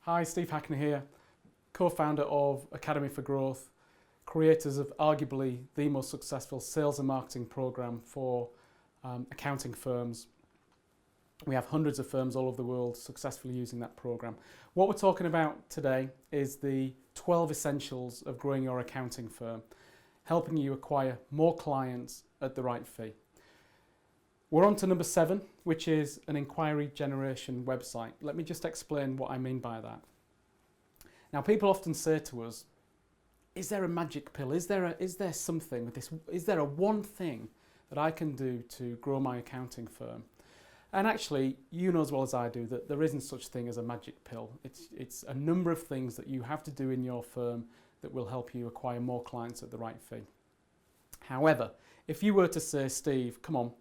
Hi, Steve Hackney here, co-founder of Academy for Growth, creators of arguably the most successful sales and marketing program for accounting firms. We have hundreds of firms all over the world successfully using that program. What we're talking about today is the 12 essentials of growing your accounting firm, helping you acquire more clients at the right fee. We're on to number 7, which is an inquiry generation website. Let me just explain what I mean by that. Now, people often say to us, is there a magic pill? Is there something with this? Is there a one thing that I can do to grow my accounting firm? And actually, you know as well as I do that there isn't such thing as a magic pill. It's a number of things that you have to do in your firm that will help you acquire more clients at the right fee. However, if you were to say, Steve, come on,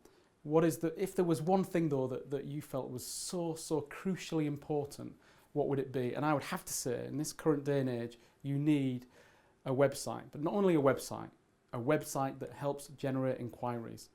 if there was one thing though that you felt was so crucially important, what would it be? And I would have to say, in this current day and age, you need a website, but not only a website that helps generate inquiries.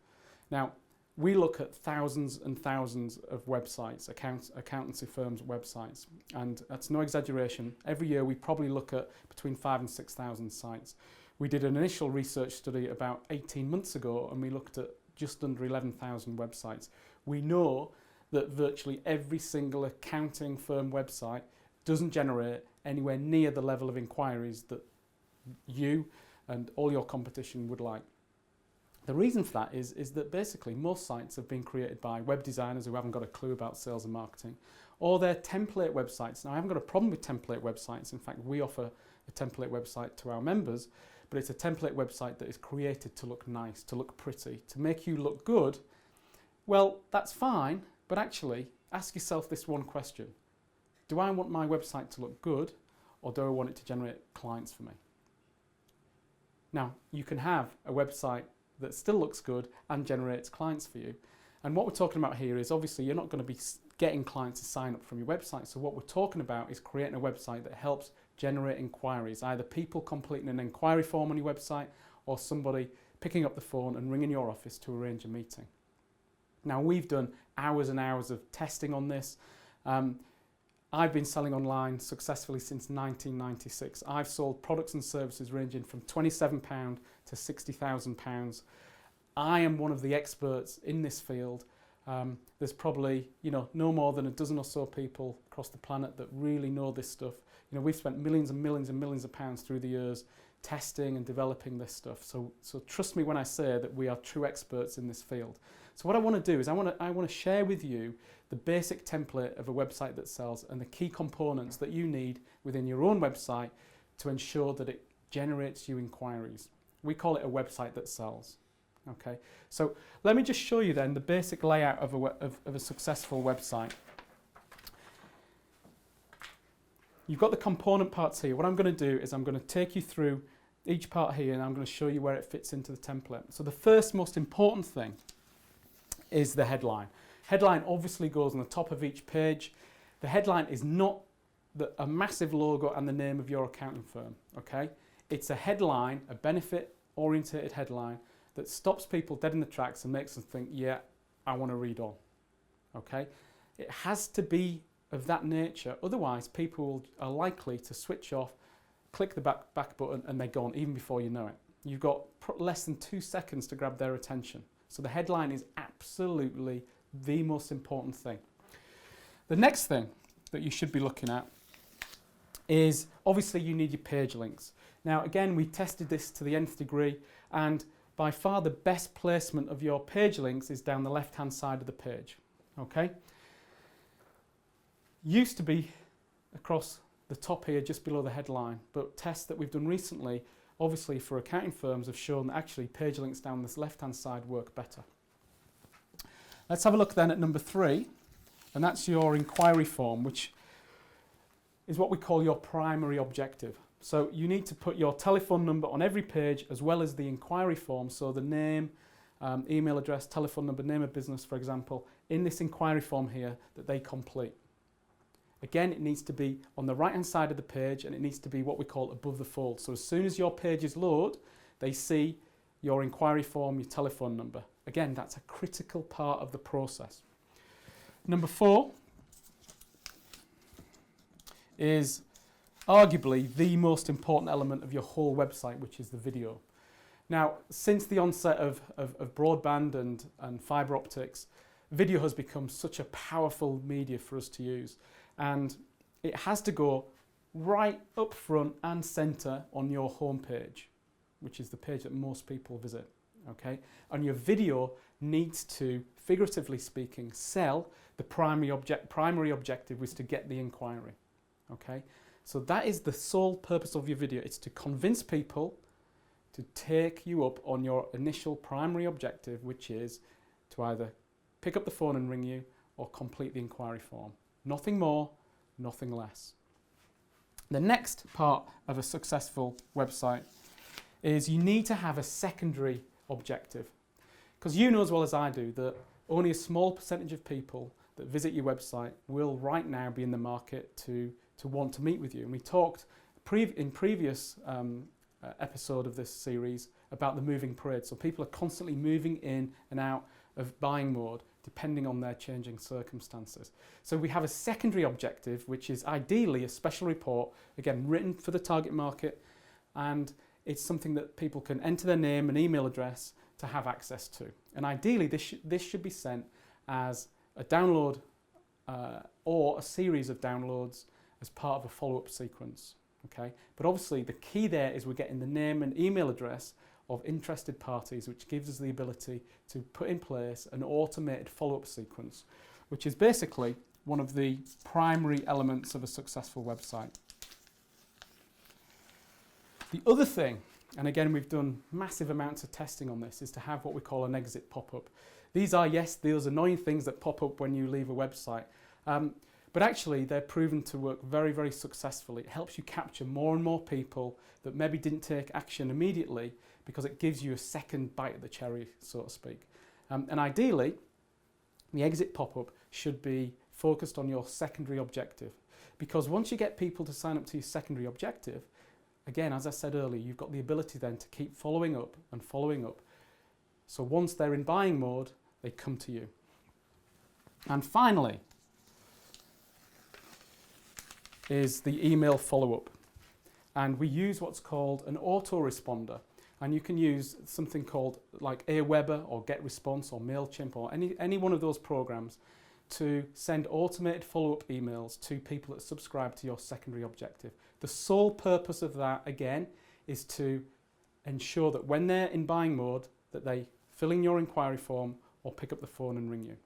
Now, we look at thousands and thousands of websites, accountancy firms' websites, and that's no exaggeration. Every year we probably look at between 5,000 and 6,000 sites. We did an initial research study about 18 months ago, and we looked at just under 11,000 websites. We know that virtually every single accounting firm website doesn't generate anywhere near the level of inquiries that you and all your competition would like. The reason for that is that basically most sites have been created by web designers who haven't got a clue about sales and marketing, or they're template websites. Now, I haven't got a problem with template websites. In fact, we offer a template website to our members, but it's a template website that is created to look nice, to look pretty, to make you look good. Well, that's fine, but actually ask yourself this one question. Do I want my website to look good, or do I want it to generate clients for me? Now, you can have a website that still looks good and generates clients for you. And what we're talking about here is obviously you're not going to be getting clients to sign up from your website. So what we're talking about is creating a website that helps generate inquiries, either people completing an inquiry form on your website or somebody picking up the phone and ringing your office to arrange a meeting. Now, we've done hours and hours of testing on this. I've been selling online successfully since 1996. I've sold products and services ranging from £27 to £60,000. I am one of the experts in this field. There's probably no more than a dozen or so people across the planet that really know this stuff. We've spent millions and millions and millions of pounds through the years testing and developing this stuff. So trust me when I say that we are true experts in this field. So what I want to do is I want to share with you the basic template of a website that sells and the key components that you need within your own website to ensure that it generates you inquiries. We call it a website that sells. Okay, so let me just show you then the basic layout of a successful website. You've got the component parts here. What I'm going to do is I'm going to take you through each part here and I'm going to show you where it fits into the template. So the first most important thing is the headline. Headline obviously goes on the top of each page. The headline is not a massive logo and the name of your accounting firm, okay? It's a headline, a benefit-orientated headline that stops people dead in the tracks and makes them think, yeah, I want to read on, okay? It has to be of that nature, otherwise people are likely to switch off, click the back button and they're gone even before you know it. You've got less than 2 seconds to grab their attention. So the headline is absolutely the most important thing. The next thing that you should be looking at is obviously you need your page links. Now again, we tested this to the nth degree, and by far the best placement of your page links is down the left hand side of the page. Okay? Used to be across the top here just below the headline, but tests that we've done recently obviously for accounting firms have shown that actually page links down this left hand side work better. Let's have a look then at number 3, and that's your inquiry form, which is what we call your primary objective. So you need to put your telephone number on every page as well as the inquiry form, so the name, email address, telephone number, name of business, for example, in this inquiry form here that they complete. Again, it needs to be on the right hand side of the page and it needs to be what we call above the fold. So as soon as your pages load, they see your inquiry form, your telephone number. Again, that's a critical part of the process. Number 4 is arguably the most important element of your whole website, which is the video. Now, since the onset of broadband and fibre optics, video has become such a powerful media for us to use, and it has to go right up front and centre on your homepage, which is the page that most people visit. Okay, and your video needs to, figuratively speaking, sell. The primary objective was to get the inquiry. Okay, so that is the sole purpose of your video. It's to convince people to take you up on your initial primary objective, which is to either pick up the phone and ring you or complete the inquiry form. Nothing more, nothing less. The next part of a successful website is you need to have a secondary objective, because you know as well as I do that only a small percentage of people that visit your website will right now be in the market to want to meet with you. And we talked in previous episode of this series about the moving parade. So people are constantly moving in and out of buying mode depending on their changing circumstances. So we have a secondary objective, which is ideally a special report, again written for the target market, and it's something that people can enter their name and email address to have access to. And ideally this should be sent as a download or a series of downloads as part of a follow-up sequence. Okay? But obviously the key there is we're getting the name and email address of interested parties, which gives us the ability to put in place an automated follow-up sequence, which is basically one of the primary elements of a successful website. The other thing, and again we've done massive amounts of testing on this, is to have what we call an exit pop-up. These are, yes, those annoying things that pop up when you leave a website, but actually they're proven to work very, very successfully. It helps you capture more and more people that maybe didn't take action immediately, because it gives you a second bite at the cherry, so to speak. And ideally, the exit pop-up should be focused on your secondary objective, because once you get people to sign up to your secondary objective, again, as I said earlier, you've got the ability then to keep following up and following up. So once they're in buying mode, they come to you. And finally is the email follow-up. And we use what's called an autoresponder. And you can use something called like Aweber or GetResponse or MailChimp or any one of those programs to send automated follow-up emails to people that subscribe to your secondary objective. The sole purpose of that, again, is to ensure that when they're in buying mode, that they fill in your inquiry form or pick up the phone and ring you.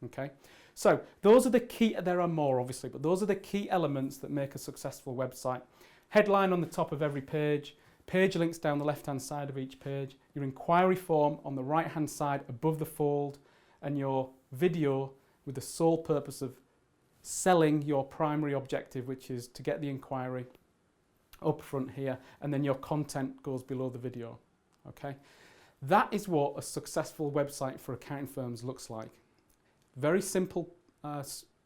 Okay? So those are the key, there are more obviously, but those are the key elements that make a successful website. Headline on the top of every page, page links down the left-hand side of each page, your inquiry form on the right-hand side above the fold, and your video with the sole purpose of selling your primary objective, which is to get the inquiry up front here, and then your content goes below the video. Okay? That is what a successful website for accounting firms looks like. Very simple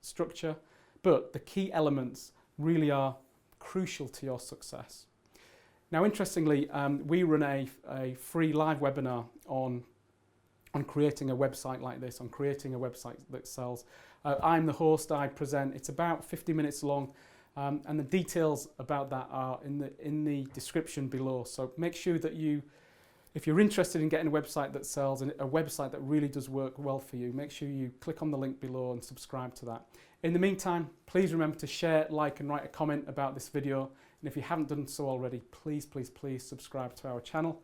structure, but the key elements really are crucial to your success. Now, interestingly, we run a free live webinar on creating a website like this, on creating a website that sells. I'm the host, I present, it's about 50 minutes long, and the details about that are in the description below. So make sure that if you're interested in getting a website that sells and a website that really does work well for you, make sure you click on the link below and subscribe to that. In the meantime, please remember to share, like and write a comment about this video. And if you haven't done so already, please, please, please subscribe to our channel.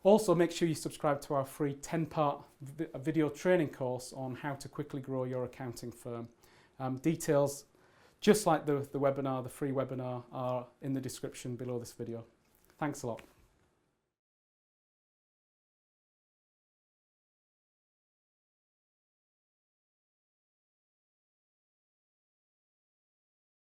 Also, make sure you subscribe to our free 10-part video training course on how to quickly grow your accounting firm. Details, just like the webinar, the free webinar, are in the description below this video. Thanks a lot.